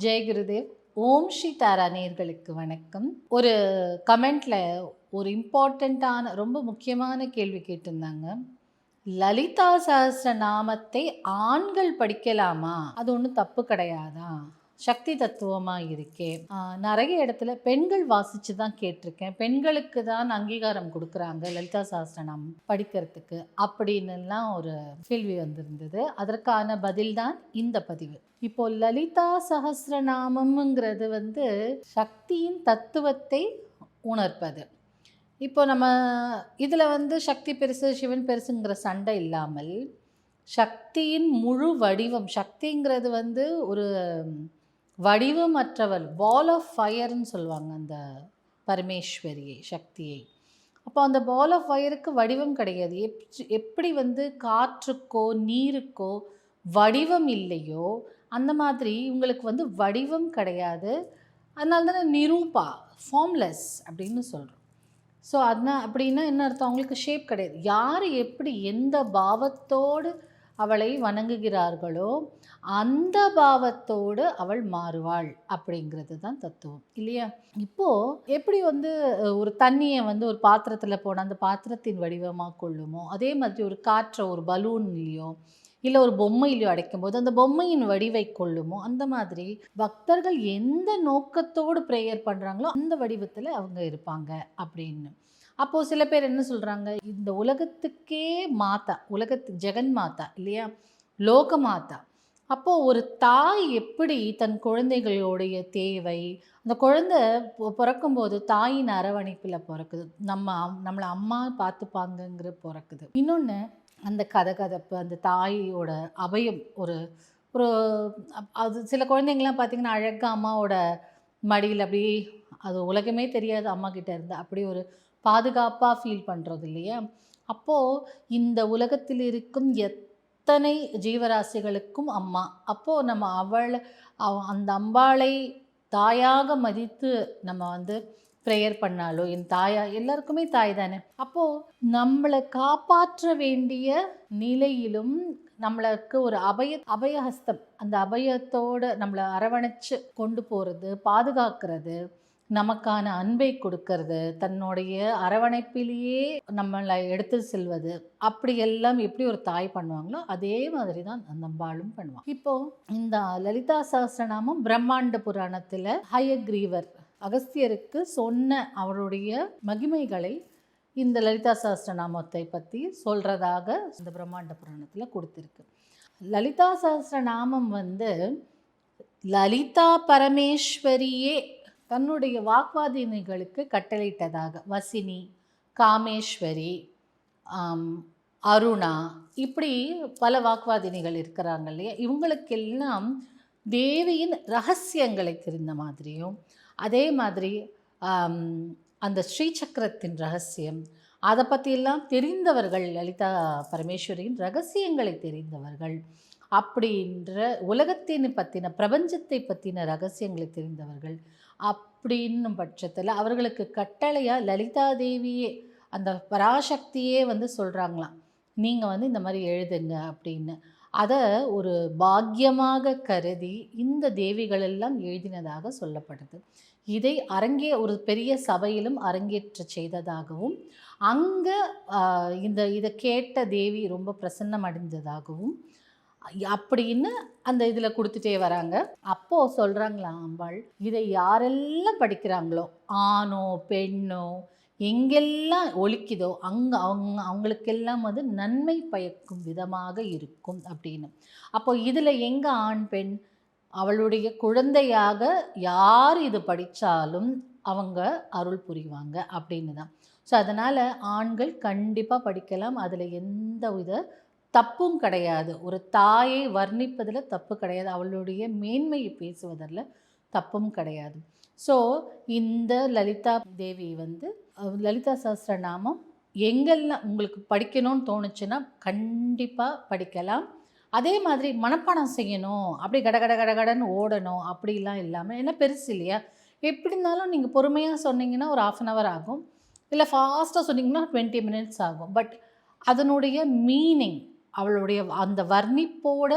ஜெய் குருதேவ். ஓம் ஸ்ரீ தாரா நேயர்களுக்கு வணக்கம். ஒரு கமெண்ட்ல ஒரு இம்பார்ட்டண்ட்டான ரொம்ப முக்கியமான கேள்வி கேட்டிருந்தாங்க. லலிதா சஹஸ்ரநாமத்தை ஆண்கள் படிக்கலாமா? அது ஒன்றும் தப்பு கிடையாதா? சக்தி தத்துவமா இருக்கே. நிறைய இடத்துல பெண்கள் வாசிச்சு தான் கேட்டிருக்கேன். பெண்களுக்கு தான் அங்கீகாரம் கொடுக்குறாங்க லலிதா சஹஸ்ரநாமம் படிக்கிறதுக்கு அப்படின்னுலாம் ஒரு கேள்வி வந்திருந்தது. அதற்கான பதில் தான் இந்த பதிவு. இப்போ லலிதா சஹஸ்ரநாமம்ங்கிறது சக்தியின் தத்துவத்தை உணர்ப்பது. இப்போ நம்ம இதில் சக்தி பெருசு சிவன் பெருசுங்கிற சண்டை இல்லாமல் சக்தியின் முழு வடிவம், சக்திங்கிறது ஒரு வடிவமற்றவள், பால் ஆஃப் ஃபயர்ன்னு சொல்லுவாங்க அந்த பரமேஸ்வரியை, சக்தியை. அப்போ அந்த பால் ஆஃப் ஃபயருக்கு வடிவம் கிடையாது. எப்படி காற்றுக்கோ நீருக்கோ வடிவம் இல்லையோ அந்த மாதிரி இவங்களுக்கு வடிவம் கிடையாது. அதனால தானே நிரூபா, ஃபார்ம்லெஸ் அப்படின்னு சொல்கிறோம். ஸோ அப்படின்னா என்ன அர்த்தம்? அவங்களுக்கு ஷேப் கிடையாது. யார் எப்படி எந்த பாவத்தோடு அவளை வணங்குகிறார்களோ அந்த பாவத்தோடு அவள் மாறுவாள் அப்படிங்கிறது தான் தத்துவம் இல்லையா? இப்போது எப்படி ஒரு தண்ணியை ஒரு பாத்திரத்தில் போனால் அந்த பாத்திரத்தின் வடிவமாக கொள்ளுமோ, அதே மாதிரி ஒரு காற்றை ஒரு பலூன்லேயோ இல்லை ஒரு பொம்மையிலையோ அடைக்கும் போது அந்த பொம்மையின் வடிவை கொள்ளுமோ, அந்த மாதிரி பக்தர்கள் எந்த நோக்கத்தோடு ப்ரேயர் பண்ணுறாங்களோ அந்த வடிவத்தில் அவங்க இருப்பாங்க அப்படின்னு. அப்போது சில பேர் என்ன சொல்கிறாங்க, இந்த உலகத்துக்கே மாதா, உலகத்துக்கு ஜெகன் மாதா இல்லையா, லோக மாதா. அப்போது ஒரு தாய் எப்படி தன் குழந்தைகளுடைய தேவை, அந்த குழந்தை பிறக்கும்போது தாயின் அரவணைப்பில் பிறக்குது, நம்மளை அம்மா பார்த்துப்பாங்கங்கிற பிறக்குது. இன்னொன்று அந்த கதகதப்பு, அந்த தாயோட அபயம், ஒரு ஒரு அது சில குழந்தைங்கள்லாம் பார்த்திங்கன்னா அழகாக அம்மாவோட மடியில் அப்படி, அது உலகமே தெரியாது அம்மா கிட்டே இருந்து, அப்படி ஒரு பாதுகாப்பாக ஃபீல் பண்ணுறது இல்லையா? அப்போது இந்த உலகத்தில் இருக்கும் எத்தனை ஜீவராசிகளுக்கும் அம்மா. அப்போது நம்ம அந்த அம்பாளை தாயாக மதித்து நம்ம ப்ரேயர் பண்ணாலோ, என் தாயா, எல்லாருக்குமே தாய் தானே. அப்போது நம்மளை காப்பாற்ற வேண்டிய நிலையிலும் நம்மளுக்கு ஒரு அபயஹஸ்தம், அந்த அபயத்தோடு நம்மளை அரவணைச்சு கொண்டு போகிறது, பாதுகாக்கிறது, நமக்கான அன்பை கொடுக்கறது, தன்னுடைய அரவணைப்பிலேயே நம்மளை எடுத்து செல்வது, அப்படியெல்லாம் எப்படி ஒரு தாய் பண்ணுவாங்களோ அதே மாதிரி தான் அந்த அம்பாளும் பண்ணுவாங்க. இப்போது இந்த லலிதா சஹஸ்ரநாமம் பிரம்மாண்ட புராணத்தில் ஹயக்ரீவர் அகஸ்தியருக்கு சொன்ன அவருடைய மகிமைகளை இந்த லலிதா சஹஸ்ரநாமத்தை பற்றி சொல்கிறதாக இந்த பிரம்மாண்ட புராணத்தில் கொடுத்துருக்கு. லலிதா சஹஸ்ரநாமம் லலிதா பரமேஸ்வரியே தன்னுடைய வாக்வாதினிகளுக்கு கட்டளையிட்டதாக, வசினி, காமேஸ்வரி, அருணா, இப்படி பல வாக்வாதினிகள் இருக்கிறாங்க இல்லையா, இவங்களுக்கெல்லாம் தேவியின் ரகசியங்களை தெரிந்த மாதிரியும், அதே மாதிரி அந்த ஸ்ரீசக்கரத்தின் ரகசியம் அதை பற்றியெல்லாம் தெரிந்தவர்கள், லலிதா பரமேஸ்வரியின் ரகசியங்களை தெரிந்தவர்கள், அப்படின்ற உலகத்தின் பற்றின, பிரபஞ்சத்தை பற்றின ரகசியங்களை தெரிந்தவர்கள். அப்படின்னும் பட்சத்தில் அவர்களுக்கு கட்டளையாக லலிதா தேவியே, அந்த பராசக்தியே சொல்கிறாங்களாம், நீங்கள் இந்த மாதிரி எழுதுங்க அப்படின்னு. அதை ஒரு பாக்கியமாக கருதி இந்த தேவிகளெல்லாம் எழுதினதாக சொல்லப்படுது. இதை ஒரு பெரிய சபையிலும் அரங்கேற்ற செய்ததாகவும், அங்கே இதை கேட்ட தேவி ரொம்ப பிரசன்னம் அடைந்ததாகவும் அப்படின்னு அந்த இதில் கொடுத்துட்டே வராங்க. அப்போது சொல்கிறாங்களாம் அம்பாள், இதை யாரெல்லாம் படிக்கிறாங்களோ, ஆணோ பெண்ணோ, எங்கெல்லாம் ஒலிக்குதோ அவங்களுக்கெல்லாம் நன்மை பயக்கும் விதமாக இருக்கும் அப்படின்னு. அப்போ இதில் எங்கே ஆண் பெண், அவளுடைய குழந்தையாக யார் இது படித்தாலும் அவங்க அருள் புரிவாங்க அப்படின்னு தான். ஸோ அதனால் ஆண்கள் கண்டிப்பாக படிக்கலாம், அதில் எந்த வித தப்பும் கிடையாது. ஒரு தாயை வர்ணிப்பதில் தப்பு கிடையாது, அவளுடைய மேன்மையை பேசுவதில் தப்பும் கிடையாது. ஸோ இந்த லலிதா தேவி லலிதா சஹஸ்ரநாமம் எங்கெல்லாம் உங்களுக்கு படிக்கணும்னு தோணுச்சுன்னா கண்டிப்பாக படிக்கலாம். அதே மாதிரி மனப்பாடம் செய்யணும், அப்படி கடன்னு ஓடணும் அப்படிலாம் இல்லாமல், ஏன்னா பெருசு இல்லையா, எப்படி இருந்தாலும் நீங்கள் பொறுமையாக சொன்னீங்கன்னா ஒரு 1/2 hour ஆகும், இல்லை ஃபாஸ்ட்டாக சொன்னீங்கன்னா 20 minutes ஆகும். பட் அதனுடைய மீனிங், அவளுடைய அந்த வர்ணிப்போட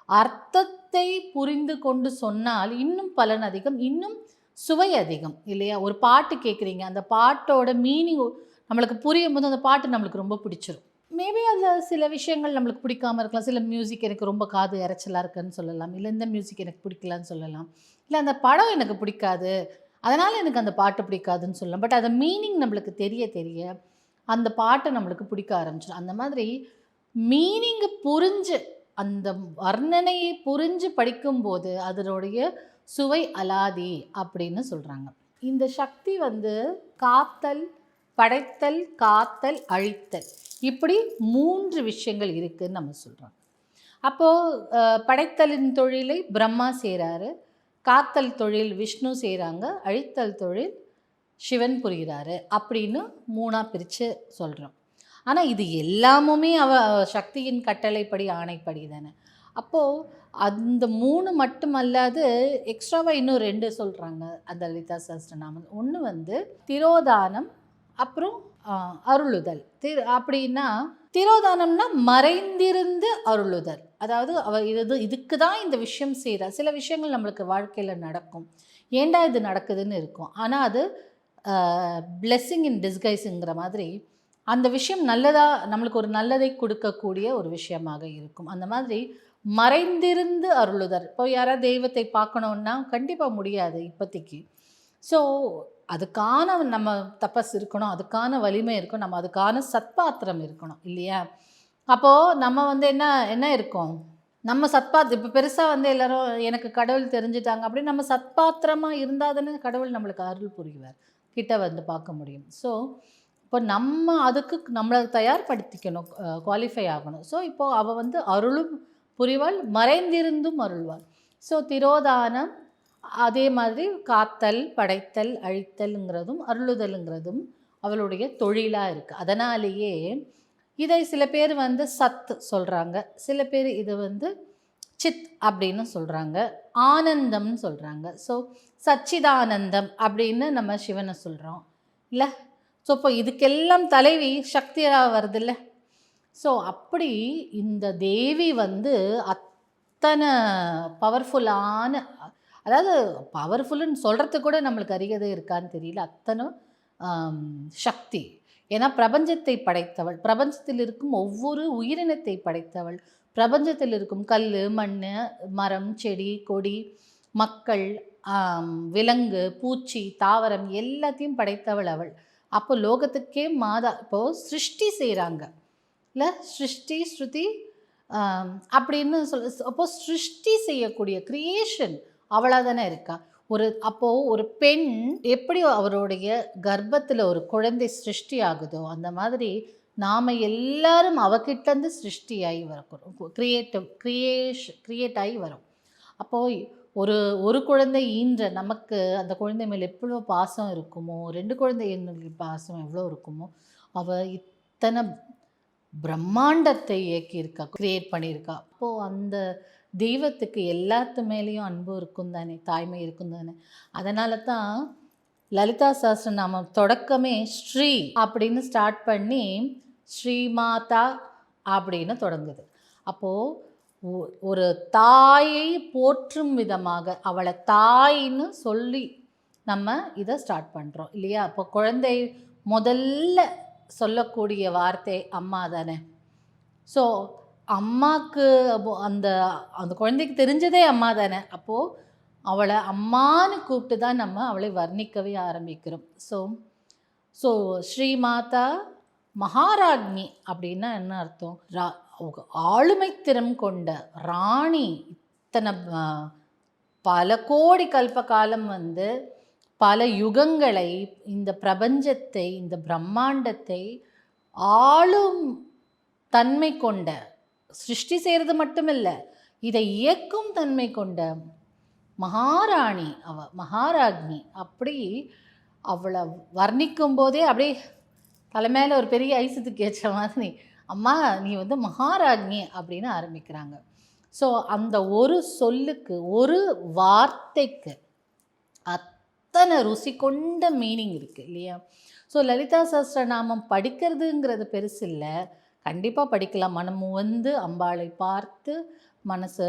அர்த்தத்தை புரிந்து கொண்டு சொன்னால் இன்னும் பலன் அதிகம், இன்னும் சுவை அதிகம் இல்லையா? ஒரு பாட்டு கேட்குறீங்க, அந்த பாட்டோட மீனிங் நம்மளுக்கு புரியும் போது அந்த பாட்டு நம்மளுக்கு ரொம்ப பிடிச்சிரும். மேபி அதில் சில விஷயங்கள் நம்மளுக்கு பிடிக்காம இருக்கலாம். சில மியூசிக் எனக்கு ரொம்ப காது இரைச்சலாக இருக்குன்னு சொல்லலாம், இல்லை இந்த மியூசிக் எனக்கு பிடிக்கலன்னு சொல்லலாம், இல்லை அந்த படம் எனக்கு பிடிக்காது அதனால் எனக்கு அந்த பாட்டு பிடிக்காதுன்னு சொல்லலாம். பட் அந்த மீனிங் நம்மளுக்கு தெரிய தெரிய அந்த பாட்டை நம்மளுக்கு பிடிக்க ஆரம்பிச்சிடும். அந்த மாதிரி மீனிங்கை புரிஞ்சு அந்த வர்ணனையை புரிஞ்சு படிக்கும்போது அதனுடைய சுவை அலாதி அப்படின்னு சொல்கிறாங்க. இந்த சக்தி வந்து காத்தல், படைத்தல், காத்தல், அழித்தல், இப்படி 3 விஷயங்கள் இருக்குதுன்னு நம்ம சொல்கிறோம். அப்போது படைத்தலின் தொழிலை பிரம்மா செய்கிறாரு, காத்தல் தொழில் விஷ்ணு செய்கிறாங்க, அழித்தல் தொழில் சிவன் புரிகிறாரு அப்படின்னு 3ஆக பிரித்து சொல்கிறோம். ஆனால் இது எல்லாமுமே சக்தியின் கட்டளைப்படி ஆணைப்படி தானே. அப்போது அந்த 3 மட்டுமல்லாது எக்ஸ்ட்ராவாக இன்னும் 2 சொல்கிறாங்க அந்த லலிதா சஹஸ்ரநாமம். ஒன்று வந்து திரோதானம், அப்புறம் அருளுதல். அப்படின்னா திரோதானம்னா மறைந்திருந்து அருளுதல். அதாவது இதுக்கு தான் இந்த விஷயம் செய்கிறா. சில விஷயங்கள் நம்மளுக்கு வாழ்க்கையில் நடக்கும், ஏண்டா இது நடக்குதுன்னு இருக்கும், ஆனால் அது பிளெஸ்ஸிங் இன் டிஸ்கைஸுங்கிற மாதிரி அந்த விஷயம் நல்லதாக நம்மளுக்கு ஒரு நல்லதை கொடுக்கக்கூடிய ஒரு விஷயமாக இருக்கும். அந்த மாதிரி மறைந்திருந்து அருளுதல். இப்போ யாராவது தெய்வத்தை பார்க்கணுன்னா கண்டிப்பாக முடியாது இப்போதைக்கு. ஸோ அதுக்கான நம்ம தபஸ் இருக்கணும், அதுக்கான வலிமை இருக்கணும், நம்ம அதுக்கான சத்பாத்திரம் இருக்கணும் இல்லையா? அப்போது நம்ம வந்து என்ன இருக்கும், நம்ம இப்போ பெருசாக வந்து எல்லோரும் எனக்கு கடவுள் தெரிஞ்சுட்டாங்க அப்படின்னு நம்ம சத்பாத்திரமாக இருந்தால் தானே கடவுள் நம்மளுக்கு அருள் புரிவார், கிட்ட வந்து பார்க்க முடியும். ஸோ இப்போ நம்ம அதுக்கு நம்மளை தயார்படுத்திக்கணும், குவாலிஃபை ஆகணும். ஸோ இப்போது அவள் வந்து அருளும் புரிவாள், மறைந்திருந்தும் அருள்வாள். ஸோ திரோதானம், அதே மாதிரி காத்தல், படைத்தல், அழித்தல்ங்கிறதும் அருளுதலுங்கிறதும் அவளுடைய தொழிலாக இருக்குது. அதனாலேயே இதை சில பேர் வந்து சத் சொல்கிறாங்க, சில பேர் இது வந்து சித் அப்படின்னு சொல்கிறாங்க, ஆனந்தம்னு சொல்கிறாங்க. ஸோ சச்சிதானந்தம் அப்படின்னு நம்ம சிவனை சொல்கிறோம் இல்லை? ஸோ இப்போ இதுக்கெல்லாம் தலைவி சக்தியாக வருதில்ல. ஸோ அப்படி இந்த தேவி வந்து அத்தனை பவர்ஃபுல்லான, அதாவது பவர்ஃபுல்லுன்னு சொல்கிறதுக்கு கூட நம்மளுக்கு அருகதை இருக்கான்னு தெரியல, அத்தனை சக்தி. ஏன்னா பிரபஞ்சத்தை படைத்தவள், பிரபஞ்சத்தில் இருக்கும் ஒவ்வொரு உயிரினத்தை படைத்தவள், பிரபஞ்சத்தில் இருக்கும் கல், மண், மரம், செடி, கொடி, மக்கள், விலங்கு, பூச்சி, தாவரம் எல்லாத்தையும் படைத்தவள் அவள். அப்போ லோகத்துக்கே மாதா. இப்போது சிருஷ்டி செய்கிறாங்க இல்லை, சிருஷ்டி ஸ்ருதி அப்படின்னு அப்போது சிருஷ்டி செய்யக்கூடிய கிரியேஷன் அவளாக தானே இருக்கா. அப்போது ஒரு பெண் எப்படி அவருடைய கர்ப்பத்தில் ஒரு குழந்தை சிருஷ்டி ஆகுதோ அந்த மாதிரி நாம் எல்லாரும் அவகிட்டேருந்து சிருஷ்டியாகி வரும், கிரியேட் ஆகி வரும். அப்போது ஒரு குழந்தை ஈன்ற நமக்கு அந்த குழந்தை மேலே எவ்வளோ பாசம் இருக்குமோ, 2 குழந்தை பாசம் எவ்வளோ இருக்குமோ, அவள் இத்தனை பிரம்மாண்டத்தை இயக்கியிருக்கா, கிரியேட் பண்ணியிருக்கா. அப்போது அந்த தெய்வத்துக்கு எல்லாத்து மேலேயும் அன்பு இருக்கும் தானே, தாய்மை இருக்கும் தானே. அதனால தான் லலிதா சஹஸ்ரநாமம் தொடக்கமே ஸ்ரீ அப்படின்னு ஸ்டார்ட் பண்ணி ஸ்ரீமாதா அப்படின்னு தொடங்குது. அப்போது ஒரு தாயை போற்றும் விதமாக அவளை தாயின்னு சொல்லி நம்ம இதை ஸ்டார்ட் பண்ணுறோம் இல்லையா? அப்போ குழந்தை முதல்ல சொல்லக்கூடிய வார்த்தை அம்மா தானே. ஸோ அம்மாவுக்கு அந்த அந்த குழந்தைக்கு தெரிஞ்சதே அம்மா தானே. அப்போது அவளை அம்மானு கூப்பிட்டு தான் நம்ம அவளை வர்ணிக்கவே ஆரம்பிக்கிறோம். ஸோ ஸ்ரீமாதா மகாராஜ்னி அப்படின்னா என்ன அர்த்தம்? ஆளுமை திறம் கொண்ட ராணி. இத்தனை பல கோடி கல்பகாலம் வந்து பல யுகங்களை இந்த பிரபஞ்சத்தை, இந்த பிரம்மாண்டத்தை ஆளும் தன்மை கொண்ட, சிருஷ்டி செய்கிறது மட்டுமில்லை, இதை இயக்கும் தன்மை கொண்ட மகாராணி மகாராஜ்னி. அப்படி அவளை வர்ணிக்கும் போதே அப்படியே தலைமையில் ஒரு பெரிய ஐசத்துக்கு ஏற்ற மாதிரி அம்மா நீ வந்து மகாராஜ்னி அப்படின்னு ஆரம்பிக்கிறாங்க. ஸோ அந்த ஒரு சொல்லுக்கு, ஒரு வார்த்தைக்கு அத்தனை ருசி கொண்ட மீனிங் இருக்குது இல்லையா? ஸோ லலிதா சஹஸ்ரநாமம் படிக்கிறதுங்கிறது பெருசு இல்லை, கண்டிப்பாக படிக்கலாம். மனம் வந்து அம்பாளை பார்த்து மனசை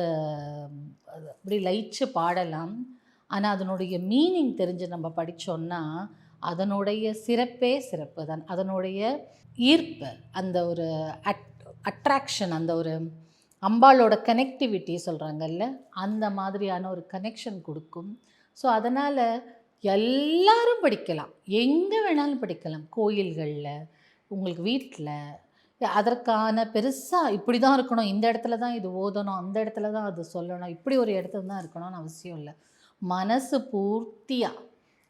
அப்படி லயிச்சு பாடலாம். ஆனால் அதனுடைய மீனிங் தெரிஞ்சு நம்ம படித்தோன்னா அதனுடைய சிறப்பே சிறப்பு தான். அதனுடைய ஈர்ப்பு, அந்த ஒரு அட்ராக்ஷன், அந்த ஒரு அம்பாளோட கனெக்டிவிட்டி சொல்கிறாங்கல்ல, அந்த மாதிரியான ஒரு கனெக்ஷன் கொடுக்கும். ஸோ அதனால் எல்லாரும் படிக்கலாம், எங்கே வேணாலும் படிக்கலாம். கோயில்களில், உங்களுக்கு வீட்டில், அதற்கான பெருசாக இப்படி தான் இருக்கணும், இந்த இடத்துல தான் இது ஓதணும், அந்த இடத்துல தான் அது சொல்லணும், இப்படி ஒரு இடத்துல தான் இருக்கணும்னு அவசியம் இல்லை. மனசு பூர்த்தியாக,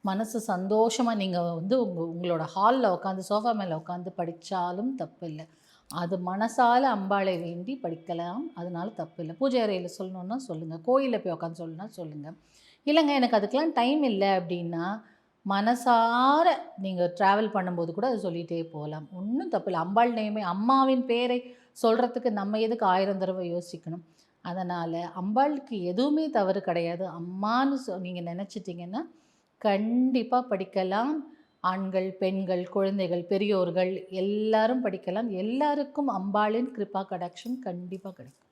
மனசு சந்தோஷமாக நீங்கள் வந்து உங்களோட ஹாலில் உட்காந்து சோஃபா மேலே உட்காந்து படித்தாலும் தப்பு இல்லை. அது மனசால் அம்பாளை வேண்டி படிக்கலாம், அதனால தப்பு இல்லை. பூஜை அறையில் சொல்லணுன்னா சொல்லுங்கள், கோயிலில் போய் உட்காந்து சொல்லணுன்னா சொல்லுங்கள். இல்லைங்க எனக்கு அதுக்கெலாம் டைம் இல்லை அப்படின்னா மனசார நீங்கள் ட்ராவல் பண்ணும்போது கூட அது சொல்லிகிட்டே போகலாம், ஒன்றும் தப்பு இல்லை. அம்பாள் நேமே, அம்மாவின் பேரை சொல்கிறதுக்கு நம்ம எதுக்கு 1000 தடவை யோசிக்கணும்? அதனால் அம்பாளுக்கு எதுவுமே தவறு கிடையாது. அம்மான்னு நீங்கள் நினச்சிட்டிங்கன்னா கண்டிப்பாக படிக்கலாம். ஆண்கள், பெண்கள், குழந்தைகள், பெரியோர்கள் எல்லாரும் படிக்கலாம். எல்லாருக்கும் அம்பாளின் கிருபா கடாட்சம் கண்டிப்பாக கிடைக்கும்.